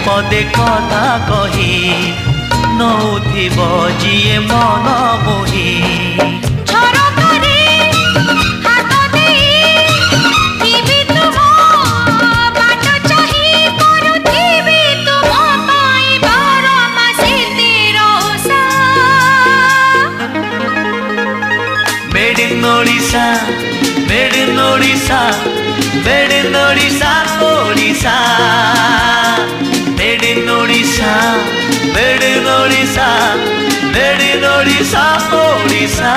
पदे कथा कही नौथिब जिए मन मोही Made in Odisha, made in Odisha, made in Odisha, Odisha. Made in Odisha, made in Odisha, made in Odisha, Odisha.